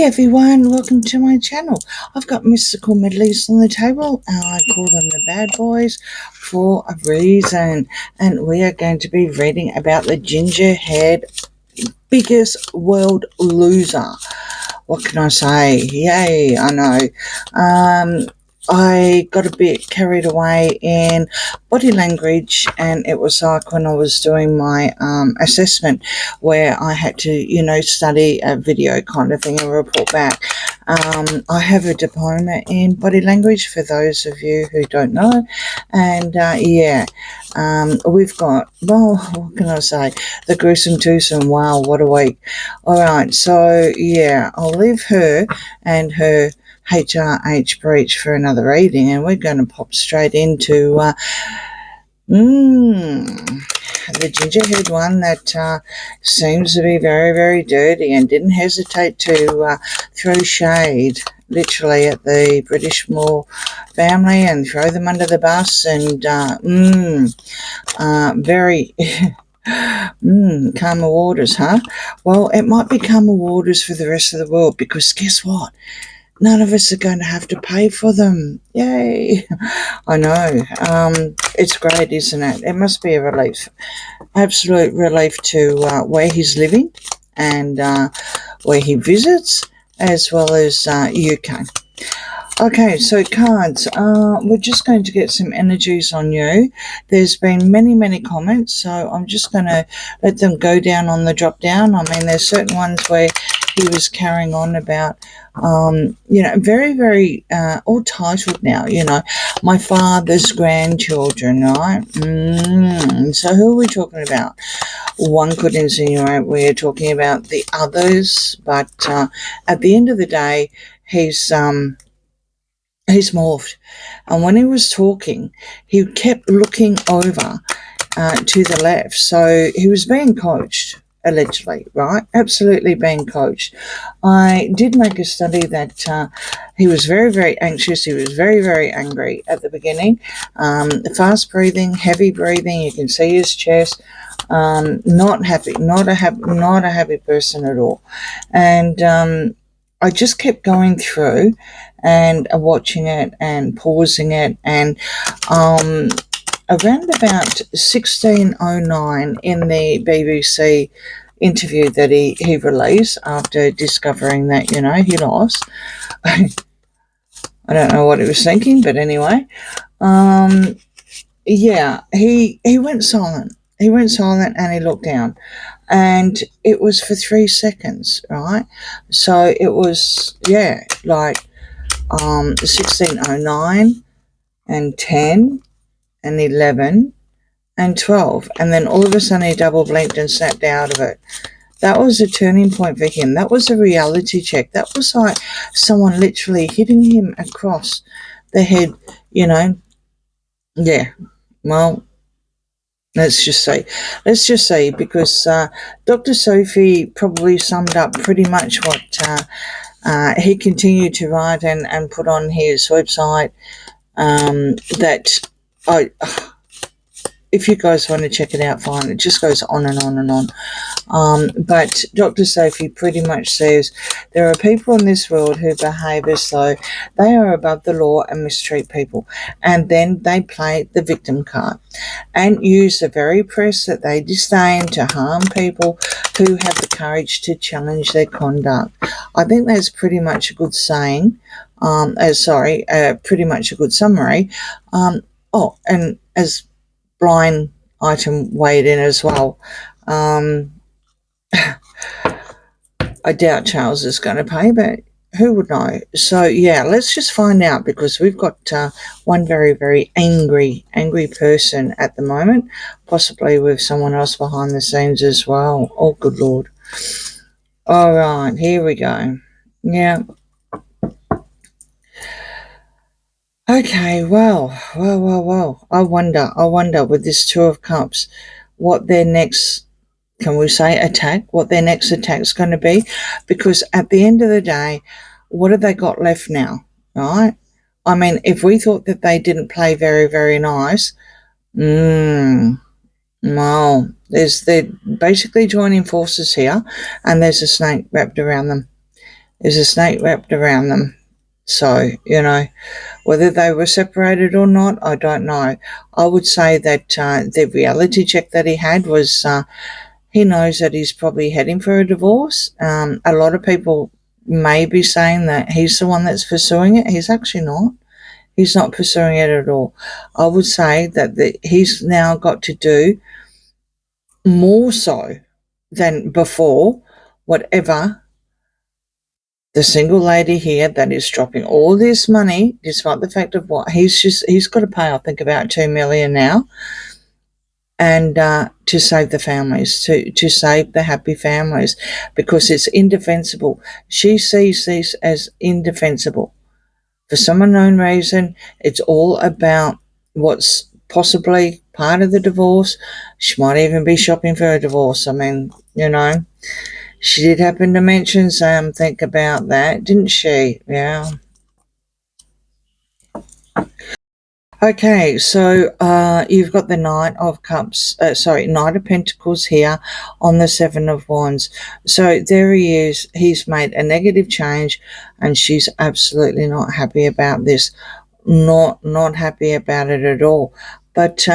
everyone, welcome to my channel. I've got mystical medleys on the table. I call them the bad boys for a reason. And we are going to be reading about the gingerhead biggest world loser. What can I say? Yay, I know. I got a bit carried away in body language, and it was like when I was doing my assessment where I had to, study a video kind of thing and report back. I have a diploma in body language for those of you who don't know, and we've got, well, what can I say, the gruesome twosome. Wow, what a week. All right, so yeah, I'll leave her and her HRH breach for another reading, and we're going to pop straight into the gingerhead one that seems to be very, very dirty and didn't hesitate to throw shade literally at the British Moore family and throw them under the bus, and very calmer waters, huh? Well, it might be calmer waters for the rest of the world, because guess what? None of us are going to have to pay for them. Yay. I know. It's great, isn't it? It must be a relief. Absolute relief to where he's living and where he visits, as well as UK. Okay, so cards, we're just going to get some energies on you. There's been many, many comments, so I'm just going to let them go down on the drop down. I mean, there's certain ones where he was carrying on about, very, very all titled now, my father's grandchildren, right? So who are we talking about? One could insinuate we're talking about the others, but at the end of the day, he's morphed, and when he was talking, he kept looking over to the left. So he was being coached, allegedly, right? Absolutely being coached. I did make a study that he was very, very anxious. He was very, very angry at the beginning. Fast breathing, heavy breathing. You can see his chest. Not happy. Not a happy person at all. And I just kept going through and watching it and pausing it, and around about 1609 in the BBC interview that he released after discovering that, he lost. I don't know what he was thinking, but anyway, he went silent. He went silent and he looked down, and it was for 3 seconds, right? So it was, like 1609 and 10 and 11 and 12, and then all of a sudden he double blinked and snapped out of it. That was a turning point for him. That was a reality check. That was like someone literally hitting him across the head, well, let's just say, because Dr. Sophie probably summed up pretty much what he continued to write and put on his website, that if you guys want to check it out, fine. It just goes on and on and on. But Dr. Sophie pretty much says there are people in this world who behave as though they are above the law and mistreat people, and then they play the victim card and use the very press that they disdain to harm people who have the courage to challenge their conduct. I think that's pretty much a good saying. Pretty much a good summary. And as blind item weighed in as well. I doubt Charles is going to pay, but who would know? So yeah, let's just find out, because we've got one very, very angry person at the moment, possibly with someone else behind the scenes as well. Oh, good Lord. All right, here we go. Yeah. Okay, well. I wonder with this Two of Cups, what their next, can we say, attack, what their next attack's going to be, because at the end of the day, what have they got left now, right? I mean, if we thought that they didn't play very, very nice, well, they're basically joining forces here, and there's a snake wrapped around them. There's a snake wrapped around them. So, whether they were separated or not, I don't know. I would say that the reality check that he had was he knows that he's probably heading for a divorce. A lot of people may be saying that he's the one that's pursuing it. He's actually not. He's not pursuing it at all. I would say that he's now got to do more so than before, whatever the single lady here that is dropping all this money, despite the fact of what he's got to pay, I think about $2 million now, and to save the families, to save the happy families, because it's indefensible. She sees this as indefensible. For some unknown reason, it's all about what's possibly part of the divorce. She might even be shopping for a divorce. I mean, she did happen to mention something about that, didn't she? Yeah. Okay, so you've got the Knight of Pentacles here on the Seven of Wands. So there he is. He's made a negative change, and she's absolutely not happy about this. Not happy about it at all. But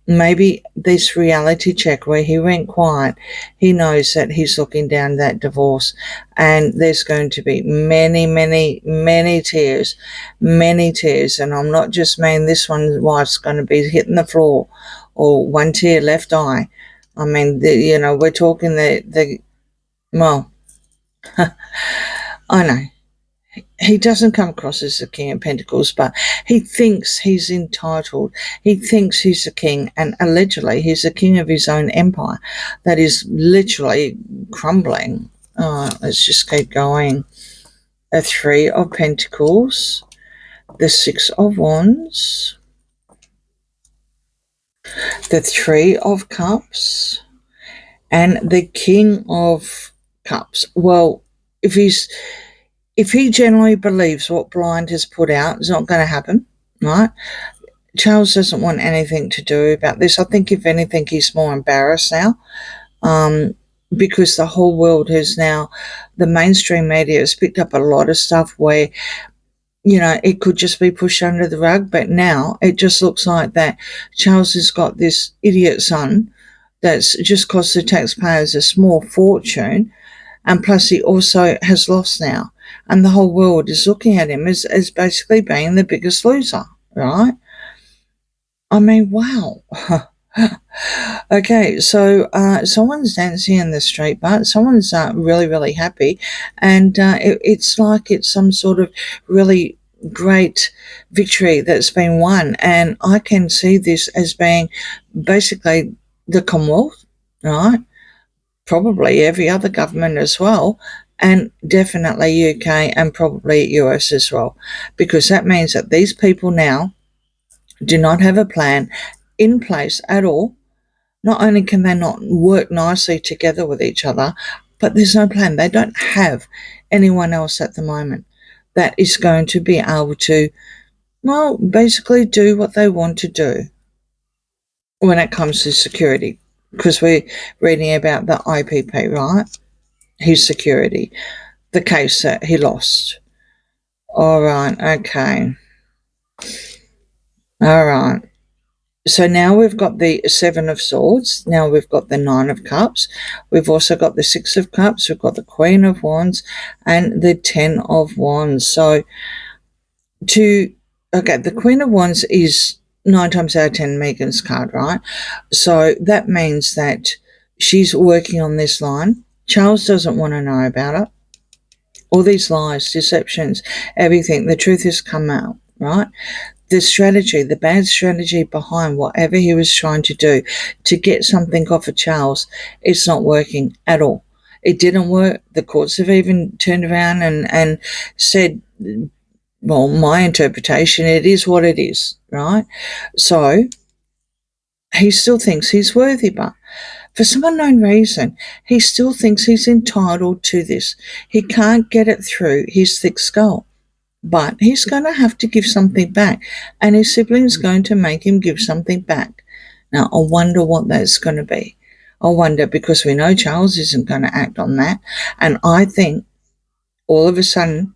maybe this reality check where he went quiet, he knows that he's looking down that divorce, and there's going to be many, many, many tears, and I'm not just mean this one's wife's going to be hitting the floor or one tear left eye. I mean, we're talking well, I know. He doesn't come across as the King of Pentacles, but he thinks he's entitled. He thinks he's a king, and allegedly he's the king of his own empire that is literally crumbling. Let's just keep going. A Three of Pentacles, the Six of Wands, the Three of Cups, and the King of Cups. Well, if he generally believes what Blind has put out is not going to happen, right? Charles doesn't want anything to do about this. I think, if anything, he's more embarrassed now, because the whole world has now, the mainstream media has picked up a lot of stuff where, it could just be pushed under the rug, but now it just looks like that Charles has got this idiot son that's just cost the taxpayers a small fortune, and plus he also has lost now. And the whole world is looking at him as basically being the biggest loser, right? I mean, wow. Okay, so someone's dancing in the street, but someone's really, really happy. And it's like it's some sort of really great victory that's been won. And I can see this as being basically the Commonwealth, right? Probably every other government as well, and definitely UK and probably US as well, because that means that these people now do not have a plan in place at all. Not only can they not work nicely together with each other, but there's no plan. They don't have anyone else at the moment that is going to be able to, well, basically do what they want to do when it comes to security, because we're reading about the IPP, right? His security, the case that he lost. All right, okay. All right. So now we've got the Seven of Swords. Now we've got the Nine of Cups. We've also got the Six of Cups. We've got the Queen of Wands and the Ten of Wands. So the Queen of Wands is 9 times out of 10 Meghan's card, right? So that means that she's working on this line. Charles doesn't want to know about it. All these lies, deceptions, everything, the truth has come out, right? The strategy, the bad strategy behind whatever he was trying to do to get something off of Charles, it's not working at all. It didn't work. The courts have even turned around and said, well, my interpretation, it is what it is, right? So he still thinks he's worthy, but for some unknown reason, he still thinks he's entitled to this. He can't get it through his thick skull. But he's going to have to give something back, and his sibling's going to make him give something back. Now, I wonder what that's going to be. I wonder, because we know Charles isn't going to act on that, and I think all of a sudden,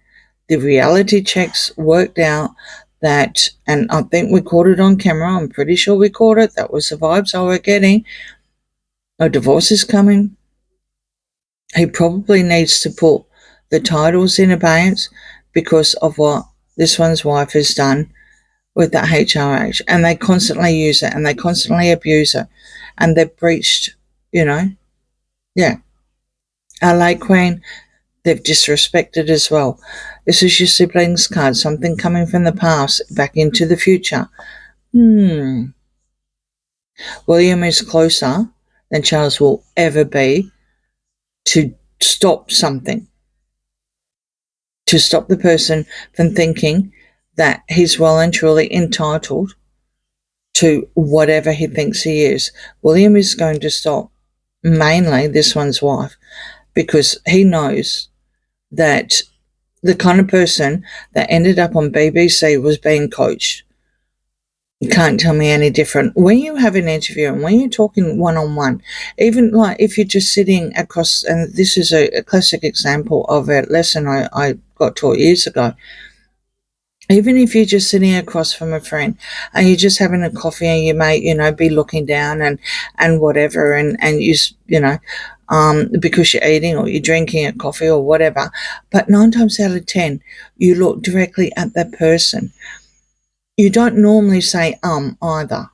the reality checks worked out that, and I think we caught it on camera, I'm pretty sure we caught it, that was the vibes I were getting, a divorce is coming. He probably needs to put the titles in abeyance because of what this one's wife has done with that HRH, and they constantly use it and they constantly abuse it, and they've breached, yeah. Our late queen, they've disrespected as well. This is your siblings card, something coming from the past back into the future. William is closer than Charles will ever be to stop something, to stop the person from thinking that he's well and truly entitled to whatever he thinks he is. William is going to stop mainly this one's wife because he knows that the kind of person that ended up on BBC was being coached. You can't tell me any different. When you have an interview and when you're talking one-on-one, even like if you're just sitting across, and this is a classic example of a lesson I got taught years ago, even if you're just sitting across from a friend and you're just having a coffee and you may, be looking down and whatever, and because you're eating or you're drinking a coffee or whatever, but 9 times out of 10, you look directly at that person. You don't normally say either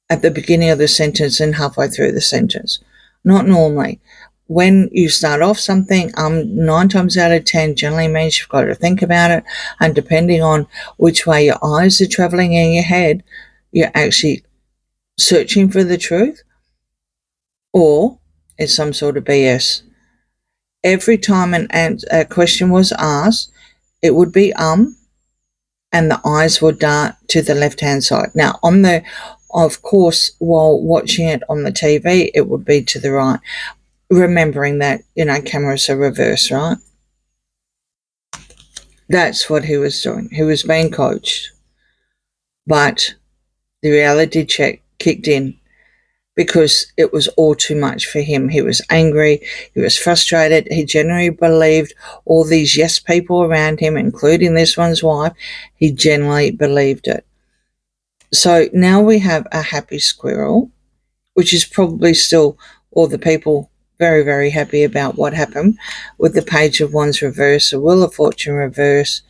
at the beginning of the sentence and halfway through the sentence. Not normally. When you start off something, 9 times out of 10 generally means you've got to think about it, and depending on which way your eyes are traveling in your head, you're actually searching for the truth, or it's some sort of BS. Every time a question was asked, it would be and the eyes would dart to the left-hand side. Now, of course, while watching it on the TV, it would be to the right, remembering that, cameras are reversed, right? That's what he was doing. He was being coached. But the reality check kicked in because it was all too much for him. He was angry. He was frustrated. He genuinely believed all these yes people around him, including this one's wife. He genuinely believed it. So now we have a happy squirrel, which is probably still all the people very, very happy about what happened with the Page of Wands reverse, the Wheel of Fortune reverse,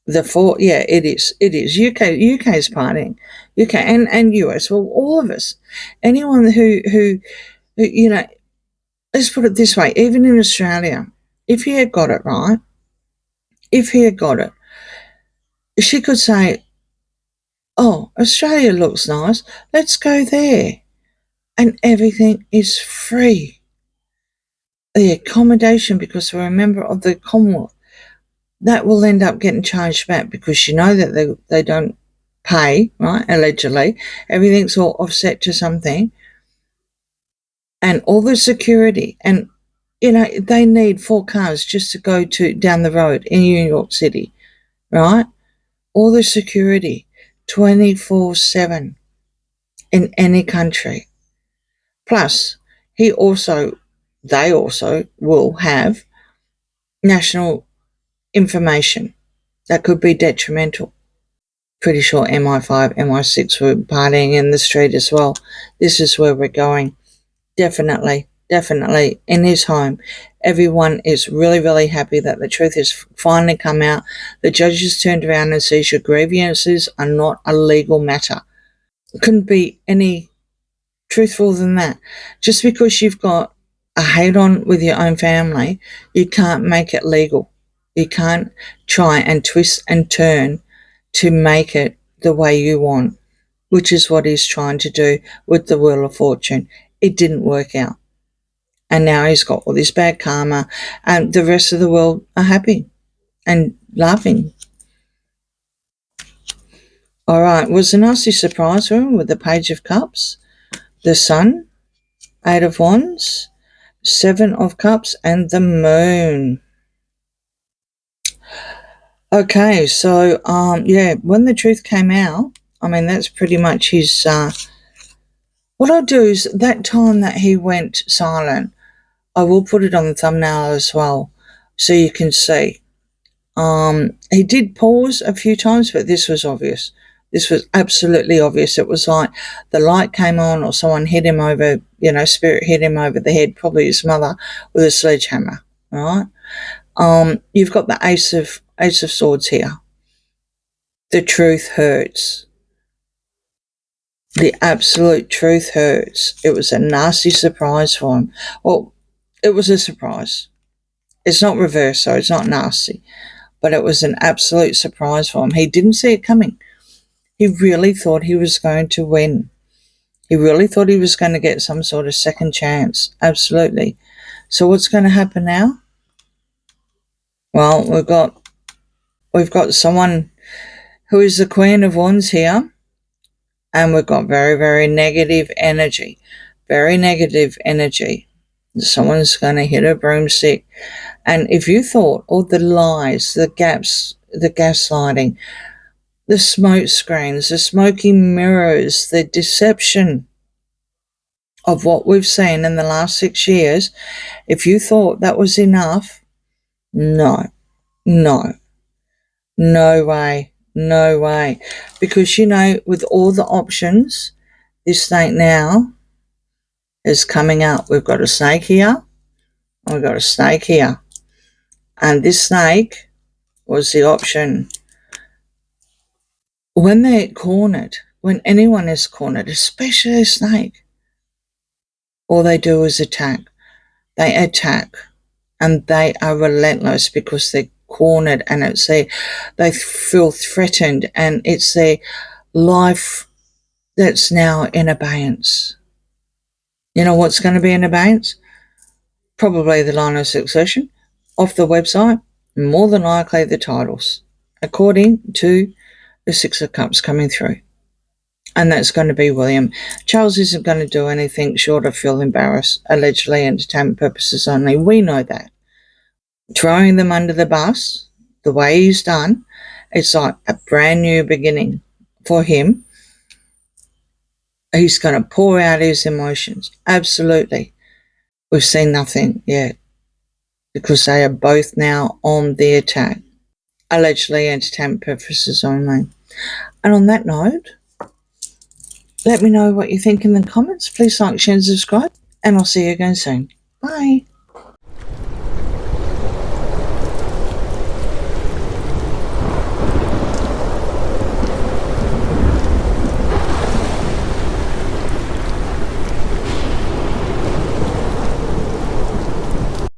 the four. Yeah, it is. UK's partying. UK and US. Well, all of us. Anyone who let's put it this way. Even in Australia, if he had got it right, she could say, "Oh, Australia looks nice. Let's go there," and everything is free. The accommodation, because we're a member of the Commonwealth, that will end up getting charged back because that they don't pay, right? Allegedly, everything's all offset to something, and all the security, and they need 4 cars just to go to down the road in New York City, right? All the security, 24/7 in any country. Plus, they also will have national information that could be detrimental. Pretty sure MI5, MI6 were partying in the street as well. This is where we're going. Definitely in his home. Everyone is really, really happy that the truth has finally come out. The judges turned around and says your grievances are not a legal matter. Couldn't be any truthful than that. Just because you've got a hate on with your own family, you can't make it legal. You can't try and twist and turn to make it the way you want, which is what he's trying to do with the Wheel of Fortune. It didn't work out. And now he's got all this bad karma, and the rest of the world are happy and laughing. All right, was a nasty surprise for him with the Page of Cups, the Sun, 8 of Wands, 7 of Cups, and the Moon. Okay, so when the truth came out, that's pretty much his. What I'll do is that time that he went silent, I will put it on the thumbnail as well. So you can see. He did pause a few times, but this was obvious. This was absolutely obvious. It was like the light came on or someone hit him over, spirit hit him over the head, probably his mother, with a sledgehammer, right? You've got the Ace of Swords here. The truth hurts. The absolute truth hurts. It was a nasty surprise for him. Well, it was a surprise. It's not reverse, so it's not nasty. But it was an absolute surprise for him. He didn't see it coming. He really thought he was going to win. He really thought he was going to get some sort of second chance. Absolutely. So what's going to happen now? Well, we've got someone who is the Queen of Wands here, and we've got very, very negative energy. Very negative energy. Someone's going to hit a broomstick. And if you thought all the lies, the gaps, the gaslighting, the smoke screens, the smoky mirrors, the deception of what we've seen in the last 6 years, if you thought that was enough, no, no way, no way. Because, with all the options, this snake now is coming up. We've got a snake here, we've got a snake here. And this snake was the option. When they're cornered, when anyone is cornered, especially a snake, all they do is attack. They attack, and they are relentless because they're cornered, and they feel threatened, and it's their life that's now in abeyance. You know what's going to be in abeyance? Probably the line of succession off the website, more than likely the titles, according to the Six of Cups coming through. And that's going to be William. Charles isn't going to do anything short of feel embarrassed, allegedly entertainment purposes only. We know that. Throwing them under the bus, the way he's done, it's like a brand new beginning for him. He's going to pour out his emotions. Absolutely. We've seen nothing yet because they are both now on the attack. Allegedly entertainment purposes only. And on that note, let me know what you think in the comments. Please like, share, and subscribe. And I'll see you again soon. Bye.